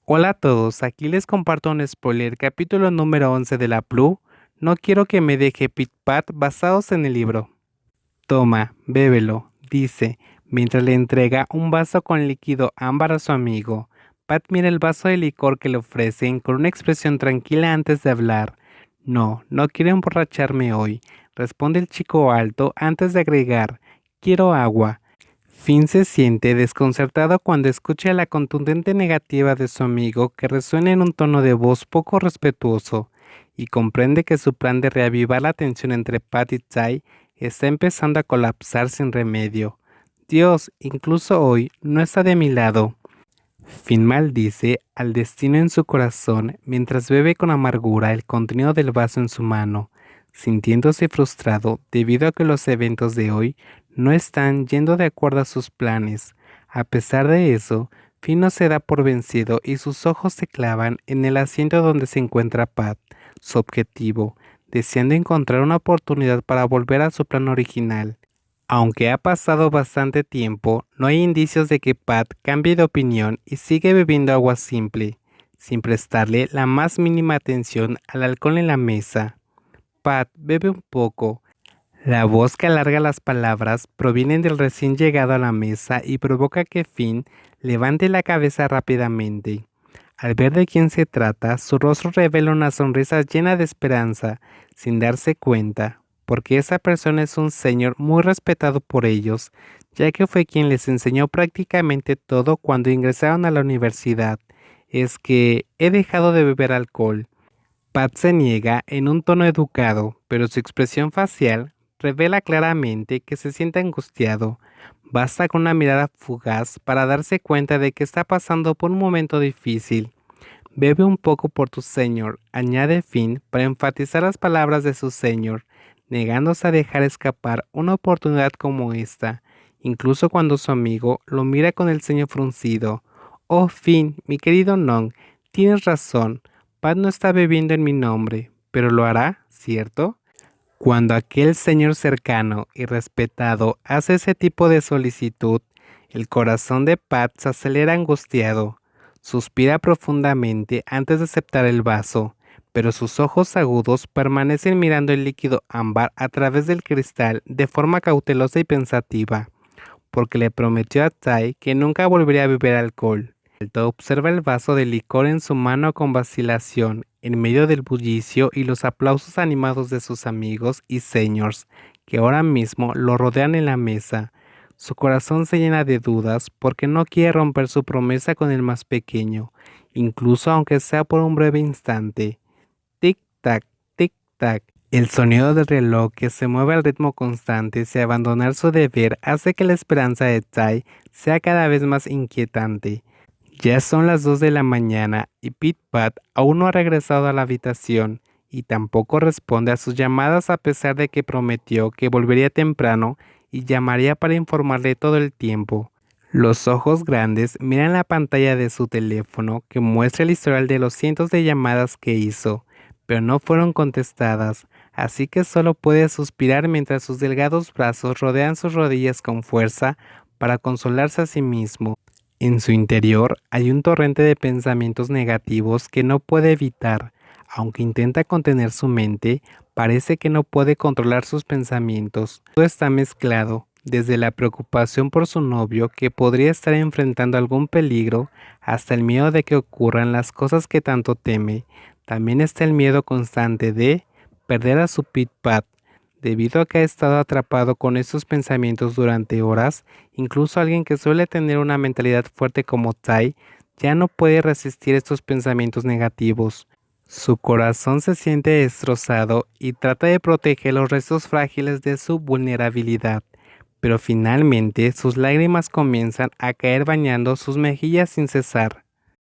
Hola a todos, aquí les comparto un spoiler, capítulo número 11 de la Blue. No quiero que me deje Pit Pat basados en el libro. Toma, bébelo, dice, mientras le entrega un vaso con líquido ámbar a su amigo. Pat mira el vaso de licor que le ofrecen con una expresión tranquila antes de hablar. No, no quiero emborracharme hoy, responde el chico alto antes de agregar, quiero agua. Finn se siente desconcertado cuando escucha la contundente negativa de su amigo que resuena en un tono de voz poco respetuoso y comprende que su plan de reavivar la tensión entre Pat y Ty está empezando a colapsar sin remedio. Dios, incluso hoy, no está de mi lado. Finn maldice al destino en su corazón mientras bebe con amargura el contenido del vaso en su mano, sintiéndose frustrado debido a que los eventos de hoy no están yendo de acuerdo a sus planes. A pesar de eso, Finn no se da por vencido y sus ojos se clavan en el asiento donde se encuentra Pat, su objetivo, deseando encontrar una oportunidad para volver a su plan original. Aunque ha pasado bastante tiempo, no hay indicios de que Pat cambie de opinión y sigue bebiendo agua simple, sin prestarle la más mínima atención al alcohol en la mesa. Pat, bebe un poco. La voz que alarga las palabras proviene del recién llegado a la mesa y provoca que Finn levante la cabeza rápidamente. Al ver de quién se trata, su rostro revela una sonrisa llena de esperanza, sin darse cuenta, porque esa persona es un señor muy respetado por ellos, ya que fue quien les enseñó prácticamente todo cuando ingresaron a la universidad. Es que he dejado de beber alcohol. Pat se niega en un tono educado, pero su expresión facial revela claramente que se siente angustiado. Basta con una mirada fugaz para darse cuenta de que está pasando por un momento difícil. Bebe un poco por tu señor, añade Finn para enfatizar las palabras de su señor, negándose a dejar escapar una oportunidad como esta, incluso cuando su amigo lo mira con el ceño fruncido. Oh, Finn, mi querido Non, tienes razón. Pat no está bebiendo en mi nombre, pero lo hará, ¿cierto? Cuando aquel señor cercano y respetado hace ese tipo de solicitud, el corazón de Pat se acelera angustiado. Suspira profundamente antes de aceptar el vaso, pero sus ojos agudos permanecen mirando el líquido ámbar a través del cristal de forma cautelosa y pensativa, porque le prometió a Tai que nunca volvería a beber alcohol. Alto observa el vaso de licor en su mano con vacilación, en medio del bullicio y los aplausos animados de sus amigos y señores, que ahora mismo lo rodean en la mesa. Su corazón se llena de dudas porque no quiere romper su promesa con el más pequeño, incluso aunque sea por un breve instante. Tic-tac, tic-tac. El sonido del reloj que se mueve al ritmo constante sin abandonar su deber hace que la esperanza de Tai sea cada vez más inquietante. Ya son las 2 de la mañana y Pit Pat aún no ha regresado a la habitación y tampoco responde a sus llamadas a pesar de que prometió que volvería temprano y llamaría para informarle todo el tiempo. Los ojos grandes miran la pantalla de su teléfono que muestra el historial de los cientos de llamadas que hizo, pero no fueron contestadas, así que solo puede suspirar mientras sus delgados brazos rodean sus rodillas con fuerza para consolarse a sí mismo. En su interior hay un torrente de pensamientos negativos que no puede evitar. Aunque intenta contener su mente, parece que no puede controlar sus pensamientos. Todo está mezclado, desde la preocupación por su novio que podría estar enfrentando algún peligro, hasta el miedo de que ocurran las cosas que tanto teme. También está el miedo constante de perder a su Pit Pat. Debido a que ha estado atrapado con estos pensamientos durante horas, incluso alguien que suele tener una mentalidad fuerte como Tai ya no puede resistir estos pensamientos negativos. Su corazón se siente destrozado y trata de proteger los restos frágiles de su vulnerabilidad, pero finalmente sus lágrimas comienzan a caer bañando sus mejillas sin cesar.